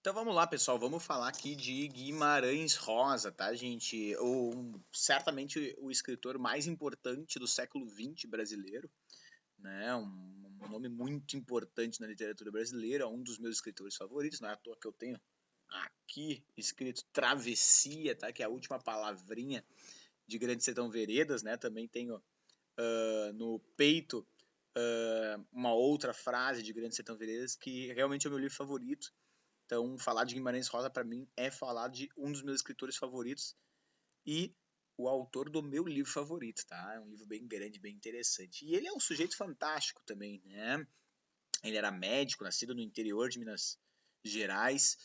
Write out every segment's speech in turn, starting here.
Então vamos lá, pessoal. Vamos falar aqui de Guimarães Rosa, tá, gente? Certamente o escritor mais importante do século XX brasileiro, né? Um nome muito importante na literatura brasileira, um dos meus escritores favoritos. Não é à toa que eu tenho aqui escrito Travessia, tá? Que é a última palavrinha de Grande Sertão Veredas, né? Também tenho no peito uma outra frase de Grande Sertão Veredas que realmente é o meu livro favorito. Então, falar de Guimarães Rosa para mim é falar de um dos meus escritores favoritos e o autor do meu livro favorito, tá? É um livro bem grande, bem interessante. E ele é um sujeito fantástico também, né? Ele era médico, nascido no interior de Minas Gerais,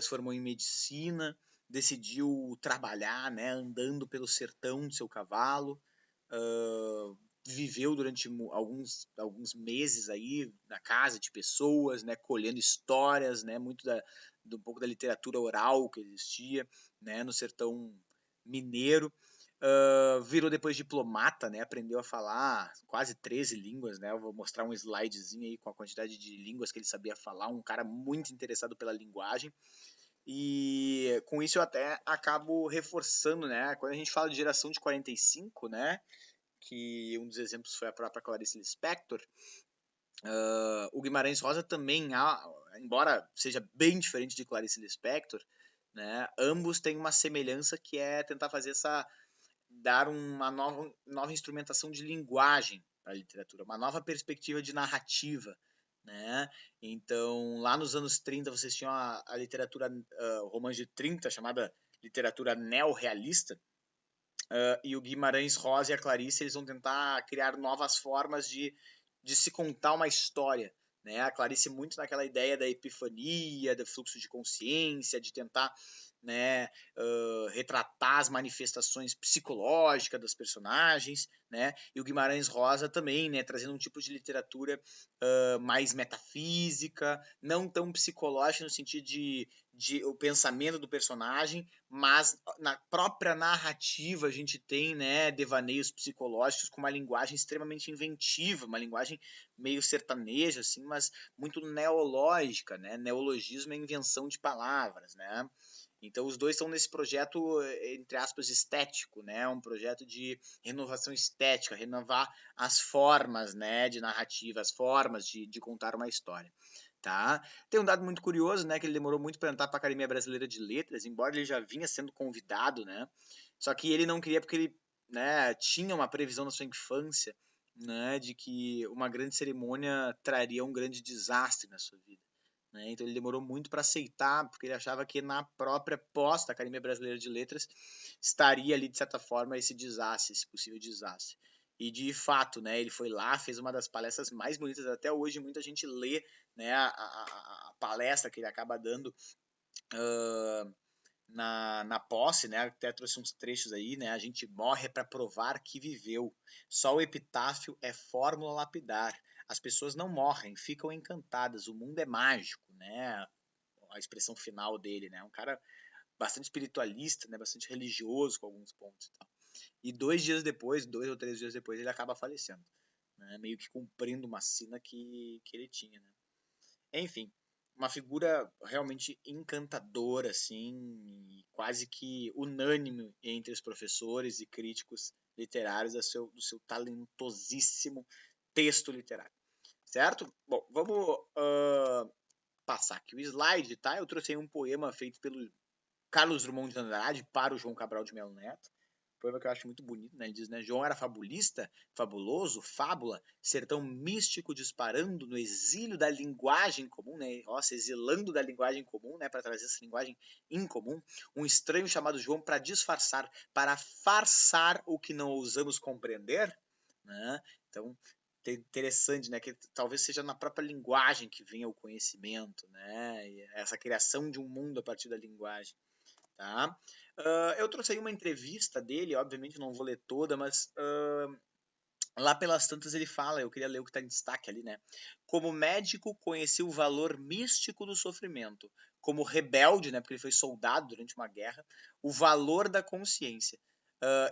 se formou em medicina, decidiu trabalhar, né, andando pelo sertão de seu cavalo, viveu durante alguns meses aí na casa de pessoas, né, colhendo histórias, né, um pouco da literatura oral que existia, né, no sertão mineiro. Virou depois diplomata, né, aprendeu a falar quase 13 línguas, né, eu vou mostrar um slidezinho aí com a quantidade de línguas que ele sabia falar, um cara muito interessado pela linguagem, e com isso eu até acabo reforçando, né, quando a gente fala de geração de 45, né, que um dos exemplos foi a própria Clarice Lispector, o Guimarães Rosa também, embora seja bem diferente de Clarice Lispector, né, ambos têm uma semelhança que é tentar fazer dar uma nova instrumentação de linguagem para a literatura, uma nova perspectiva de narrativa, né? Então, lá nos anos 30, vocês tinham a literatura o romance de 30, chamada literatura neorrealista, e o Guimarães Rosa e a Clarice eles vão tentar criar novas formas de se contar uma história. Né? A Clarice muito naquela ideia da epifania, do fluxo de consciência, de tentar, né, retratar as manifestações psicológicas dos personagens, né? E o Guimarães Rosa também, né, trazendo um tipo de literatura mais metafísica, não tão psicológica no sentido de o pensamento do personagem, mas na própria narrativa a gente tem, né, devaneios psicológicos com uma linguagem extremamente inventiva, uma linguagem meio sertaneja, assim, mas muito neológica, né? Neologismo é invenção de palavras, né? Então os dois estão nesse projeto, entre aspas, estético, né? Um projeto de renovação estética, renovar as formas, né, de narrativa, as formas de contar uma história. Tá? Tem um dado muito curioso, né, que ele demorou muito para entrar para a Academia Brasileira de Letras, embora ele já vinha sendo convidado, né? Só que ele não queria porque ele, né, tinha uma previsão na sua infância, né, de que uma grande cerimônia traria um grande desastre na sua vida. Né? Então ele demorou muito para aceitar, porque ele achava que na própria posta da Academia Brasileira de Letras estaria ali, de certa forma, esse desastre, esse possível desastre. E de fato, né, ele foi lá, fez uma das palestras mais bonitas, até hoje muita gente lê, né, a palestra que ele acaba dando na posse, né, até trouxe uns trechos aí, né, a gente morre para provar que viveu, só o epitáfio é fórmula lapidar, as pessoas não morrem, ficam encantadas, o mundo é mágico, né, a expressão final dele, né, um cara bastante espiritualista, né, bastante religioso com alguns pontos e tal. E 2 dias depois, 2 ou 3 dias depois, ele acaba falecendo, né, meio que cumprindo uma sina que ele tinha, né. Enfim, uma figura realmente encantadora, assim, quase que unânime entre os professores e críticos literários do seu talentosíssimo texto literário, certo? Bom, vamos passar aqui o slide, tá? Eu trouxe aí um poema feito pelo Carlos Drummond de Andrade para o João Cabral de Melo Neto. Poema que eu acho muito bonito, né? Ele diz, né? João era fabulista, fabuloso, fábula, sertão místico disparando no exílio da linguagem comum, né? Nossa, exilando da linguagem comum, né? Para trazer essa linguagem incomum. Um estranho chamado João para disfarçar, para farsar o que não ousamos compreender, né? Então, interessante, né? Que talvez seja na própria linguagem que venha o conhecimento, né? E essa criação de um mundo a partir da linguagem. Tá? Eu trouxe aí uma entrevista dele, obviamente não vou ler toda, mas lá pelas tantas ele fala, eu queria ler o que está em destaque ali, né? Como médico, conheci o valor místico do sofrimento. Como rebelde, né? Porque ele foi soldado durante uma guerra, o valor da consciência.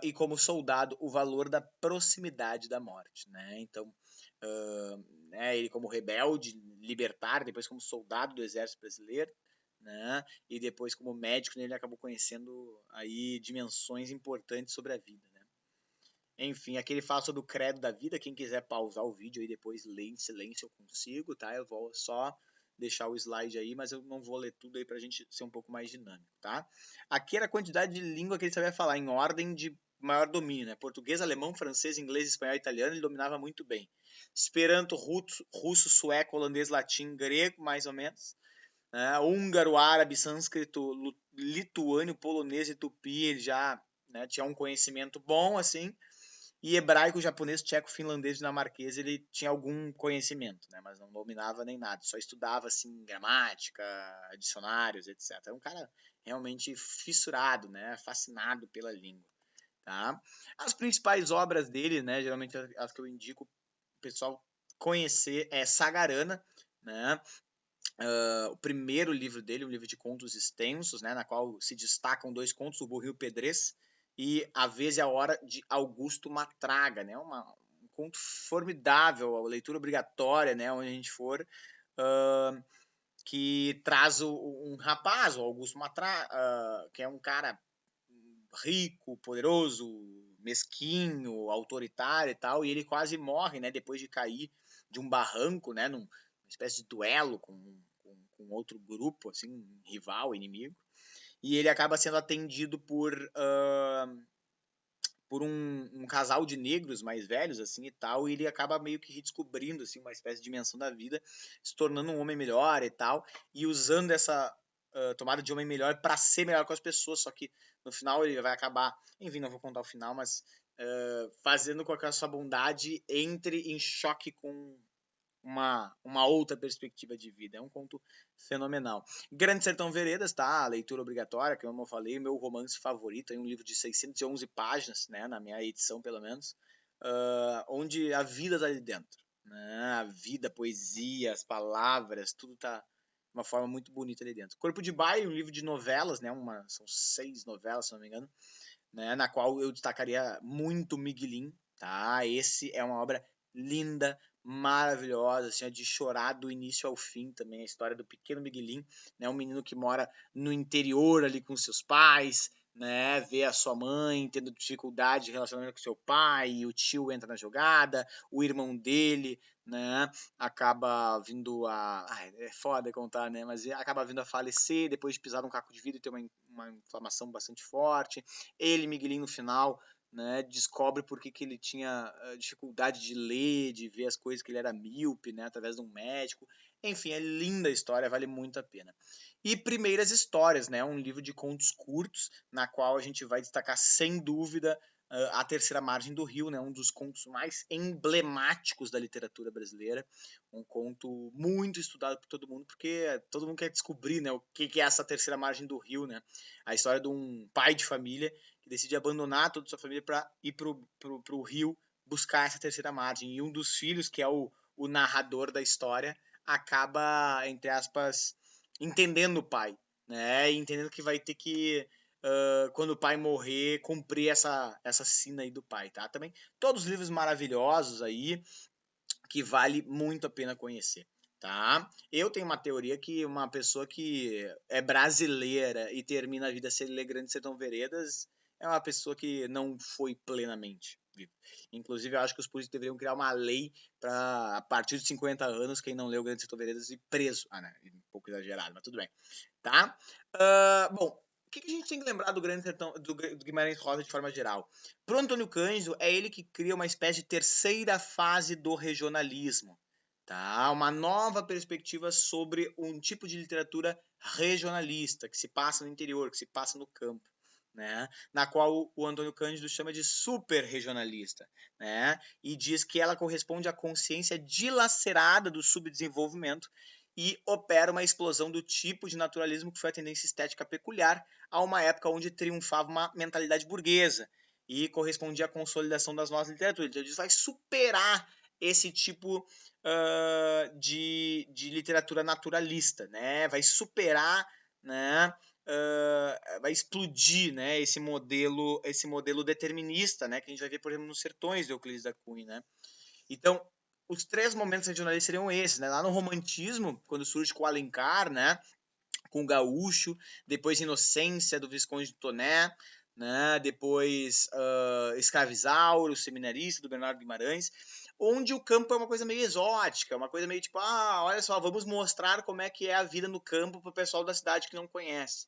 E como soldado, o valor da proximidade da morte, né? Então, né, ele como rebelde, libertário, depois como soldado do exército brasileiro, né? E depois, como médico, ele acabou conhecendo aí dimensões importantes sobre a vida, né? Enfim, aqui ele fala sobre o credo da vida. Quem quiser pausar o vídeo aí depois lê em silêncio, eu consigo, tá? Eu vou só deixar o slide aí, mas eu não vou ler tudo aí pra gente ser um pouco mais dinâmico, tá? Aqui era a quantidade de língua que ele sabia falar, em ordem de maior domínio, né? Português, alemão, francês, inglês, espanhol e italiano, ele dominava muito bem. Esperanto, russo, sueco, holandês, latim, grego, mais ou menos, né? Húngaro, árabe, sânscrito, lituano, polonês e tupi, ele já, né, tinha um conhecimento bom, assim. E hebraico, japonês, tcheco, finlandês, dinamarquês, ele tinha algum conhecimento, né? Mas não dominava nem nada, só estudava assim gramática, dicionários, etc. Era um cara realmente fissurado, né? Fascinado pela língua, tá? As principais obras dele, né? Geralmente as que eu indico o pessoal conhecer é Sagarana, né? O primeiro livro dele, um livro de contos extensos, né, na qual se destacam 2 contos, o Burril Pedrez e A Vez e a Hora, de Augusto Matraga, né, um conto formidável, a leitura obrigatória, né, onde a gente for, que traz um rapaz, o Augusto Matraga, que é um cara rico, poderoso, mesquinho, autoritário e tal, e ele quase morre, né, depois de cair de um barranco, né, numa espécie de duelo com outro grupo, assim, rival, inimigo, e ele acaba sendo atendido por um casal de negros mais velhos, assim, e tal, e ele acaba meio que redescobrindo, assim, uma espécie de dimensão da vida, se tornando um homem melhor e tal, e usando essa tomada de homem melhor para ser melhor com as pessoas, só que no final ele vai acabar, enfim, não vou contar o final, mas fazendo com que a sua bondade entre em choque com uma outra perspectiva de vida. É um conto fenomenal. Grande Sertão Veredas, tá? Leitura obrigatória, como eu falei, meu romance favorito, é um livro de 611 páginas, né? Na minha edição, pelo menos, onde a vida tá ali dentro, né? A vida, a poesia, as palavras, tudo tá de uma forma muito bonita ali dentro. Corpo de Baile, um livro de novelas, né? São 6 novelas, se não me engano, né? Na qual eu destacaria muito Miguelin, tá? Esse é uma obra linda, maravilhosa, assim, é de chorar do início ao fim também, a história do pequeno Miguelin, né, um menino que mora no interior ali com seus pais, né, vê a sua mãe tendo dificuldade de relacionamento com seu pai, o tio entra na jogada, o irmão dele, né, acaba vindo é foda contar, né, mas acaba vindo a falecer depois de pisar num caco de vidro e ter uma inflamação bastante forte. Ele, Miguelin, no final, né, descobre por que ele tinha dificuldade de ler, de ver as coisas, que ele era míope, né, através de um médico. Enfim, é linda a história, vale muito a pena. E Primeiras Histórias, né, um livro de contos curtos, na qual a gente vai destacar, sem dúvida, A Terceira Margem do Rio, né, um dos contos mais emblemáticos da literatura brasileira, um conto muito estudado por todo mundo, porque todo mundo quer descobrir, né, o que é essa terceira margem do rio, né, a história de um pai de família que decide abandonar toda a sua família para ir pro rio buscar essa terceira margem, e um dos filhos, que é o narrador da história, acaba, entre aspas, entendendo o pai, né, e entendendo que vai ter que quando o pai morrer, cumprir essa sina aí do pai, tá? Também todos os livros maravilhosos aí, que vale muito a pena conhecer, tá? Eu tenho uma teoria que uma pessoa que é brasileira e termina a vida sem ler Grande Sertão Veredas é uma pessoa que não foi plenamente viva. Inclusive, eu acho que os políticos deveriam criar uma lei para, a partir de 50 anos, quem não leu Grande Sertão Veredas ir preso. Ah, né? Um pouco exagerado, mas tudo bem. Tá? Bom, o que a gente tem que lembrar do Grande Sertão, do Guimarães Rosa de forma geral? Pro Antônio Cândido, é ele que cria uma espécie de terceira fase do regionalismo, tá? Uma nova perspectiva sobre um tipo de literatura regionalista, que se passa no interior, que se passa no campo, né? Na qual o Antônio Cândido chama de super-regionalista, né? E diz que ela corresponde à consciência dilacerada do subdesenvolvimento e opera uma explosão do tipo de naturalismo que foi a tendência estética peculiar a uma época onde triunfava uma mentalidade burguesa e correspondia à consolidação das novas literaturas. Então, ele vai superar esse tipo de literatura naturalista, né? Vai superar, né? Vai explodir, né? Esse modelo determinista, né? Que a gente vai ver, por exemplo, nos Sertões de Euclides da Cunha, né? Então, os 3 momentos regionalistas seriam esses, né? Lá no romantismo, quando surge com o Alencar, né? com o Gaúcho, depois Inocência, do Visconde de Toné, né? Depois Escravizauro, Seminarista, do Bernardo Guimarães, onde o campo é uma coisa meio exótica, uma coisa meio tipo, olha só, vamos mostrar como é que é a vida no campo para o pessoal da cidade que não conhece.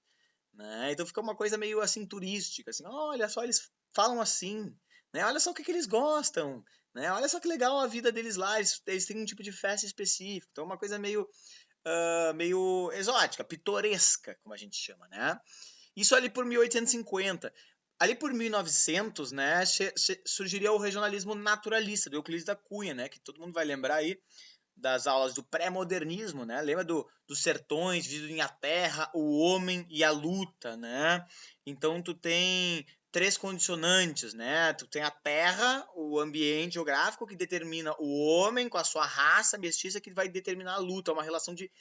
Né? Então fica uma coisa meio assim turística, assim, olha só, eles falam assim, né? Olha só o que eles gostam, né? Olha só que legal a vida deles lá, eles têm um tipo de festa específico, então é uma coisa meio exótica, pitoresca, como a gente chama, né? Isso ali por 1850. Ali por 1900, né, surgiria o regionalismo naturalista, do Euclides da Cunha, né, que todo mundo vai lembrar aí das aulas do pré-modernismo, né? Lembra dos sertões, vivem a terra, o homem e a luta, né? Então tu tem três condicionantes, né? Tu tem a terra, o ambiente geográfico que determina o homem com a sua raça mestiça que vai determinar a luta, uma relação de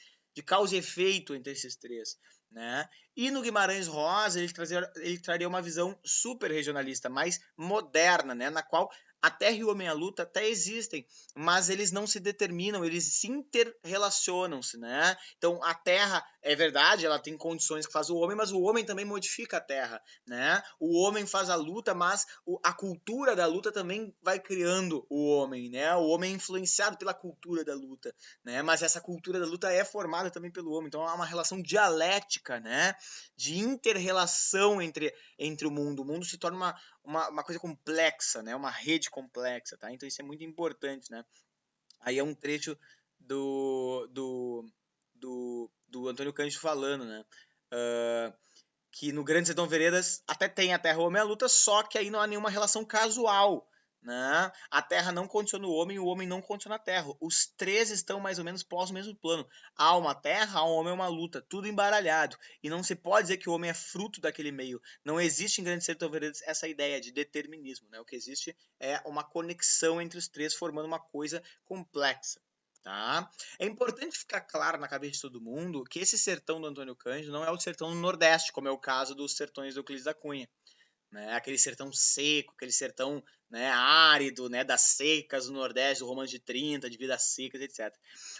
causa e efeito entre esses três, né? E no Guimarães Rosa ele traria uma visão super regionalista, mais moderna, né? Na qual a terra e o homem à luta até existem, mas eles não se determinam, eles se interrelacionam-se, né? Então a terra, é verdade, ela tem condições que faz o homem, mas o homem também modifica a terra, né? O homem faz a luta, mas a cultura da luta também vai criando o homem, né? O homem é influenciado pela cultura da luta, né? Mas essa cultura da luta é formada também pelo homem, então há uma relação dialética, né? De interrelação entre o mundo se torna uma coisa complexa, né? Uma rede complexa, tá? Então isso é muito importante, né? Aí é um trecho do Antônio Cândido falando, né? Que no Grande Sertão Veredas até tem a terra, o homem e a luta, só que aí não há nenhuma relação casual, né? A terra não condiciona o homem não condiciona a terra. Os três estão mais ou menos pós o mesmo plano. Há uma terra, há um homem e uma luta, tudo embaralhado. E não se pode dizer que o homem é fruto daquele meio. Não existe em Grande Sertão Veredas essa ideia de determinismo, né? O que existe é uma conexão entre os três, formando uma coisa complexa. Tá? É importante ficar claro na cabeça de todo mundo que esse sertão do Antônio Cândido não é o sertão do Nordeste, como é o caso dos sertões do Euclides da Cunha. Né? Aquele sertão seco, aquele sertão, né, árido, né, das secas do Nordeste, do Romance de 30, de vidas secas, etc.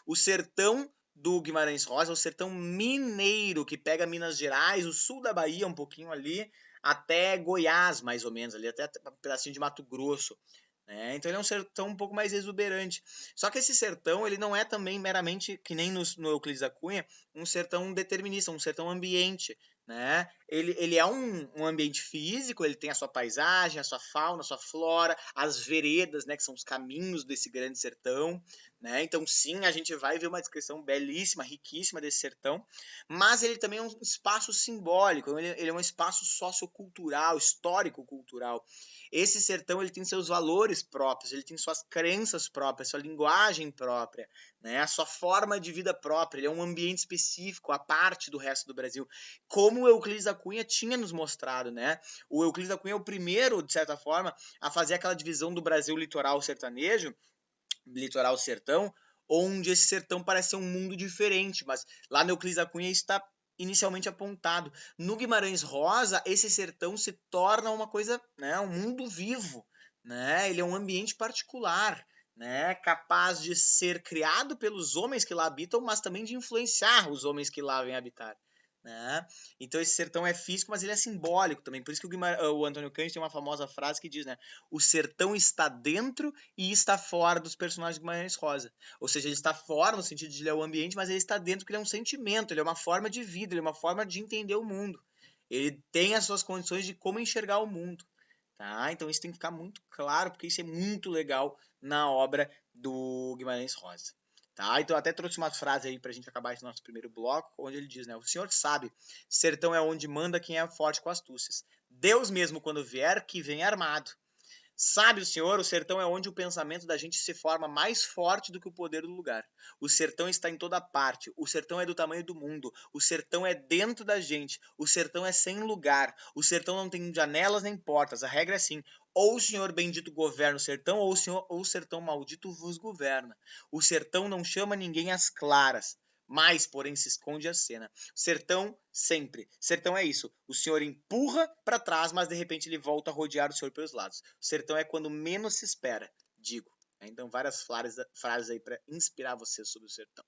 O sertão do Guimarães Rosa é o sertão mineiro, que pega Minas Gerais, o sul da Bahia, um pouquinho ali, até Goiás, mais ou menos, ali até um pedacinho de Mato Grosso. Né? Então ele é um sertão um pouco mais exuberante. Só que esse sertão ele não é também meramente, que nem no Euclides da Cunha, um sertão determinista, um sertão ambiente. Né? Ele é um ambiente físico, ele tem a sua paisagem, a sua fauna, a sua flora, as veredas, né, que são os caminhos desse grande sertão. Né? Então, sim, a gente vai ver uma descrição belíssima, riquíssima desse sertão, mas ele também é um espaço simbólico, ele é um espaço sociocultural, histórico-cultural. Esse sertão ele tem seus valores próprios, ele tem suas crenças próprias, sua linguagem própria, né? A sua forma de vida própria, ele é um ambiente específico, à parte do resto do Brasil, como o Euclides da Cunha tinha nos mostrado, né? O Euclides da Cunha é o primeiro, de certa forma, a fazer aquela divisão do Brasil litoral sertanejo, litoral sertão, onde esse sertão parece ser um mundo diferente, mas lá no Euclides da Cunha está inicialmente apontado. No Guimarães Rosa, esse sertão se torna uma coisa, né, um mundo vivo, né? Ele é um ambiente particular, né, capaz de ser criado pelos homens que lá habitam, mas também de influenciar os homens que lá vêm habitar. Né? Então esse sertão é físico, mas ele é simbólico também. Por isso que o Antônio Cândido tem uma famosa frase que diz, né? O sertão está dentro e está fora dos personagens de Guimarães Rosa. Ou seja, ele está fora no sentido de ele é o ambiente, mas ele está dentro porque ele é um sentimento, ele é uma forma de vida, ele é uma forma de entender o mundo. Ele tem as suas condições de como enxergar o mundo. Tá? Então isso tem que ficar muito claro, porque isso é muito legal na obra do Guimarães Rosa. Tá? Então eu até trouxe uma frase aí pra gente acabar esse nosso primeiro bloco, onde ele diz, né? O senhor sabe, sertão é onde manda quem é forte com astúcias. Deus mesmo, quando vier, que vem armado. Sabe o senhor, o sertão é onde o pensamento da gente se forma mais forte do que o poder do lugar. O sertão está em toda parte, o sertão é do tamanho do mundo, o sertão é dentro da gente, o sertão é sem lugar, o sertão não tem janelas nem portas, a regra é assim, ou o senhor bendito governa o sertão, ou o sertão maldito vos governa. O sertão não chama ninguém às claras, mas, porém, se esconde a cena. Sertão, sempre. Sertão é isso. O senhor empurra para trás, mas de repente ele volta a rodear o senhor pelos lados. O sertão é quando menos se espera, digo. Então, várias frases aí para inspirar você sobre o sertão.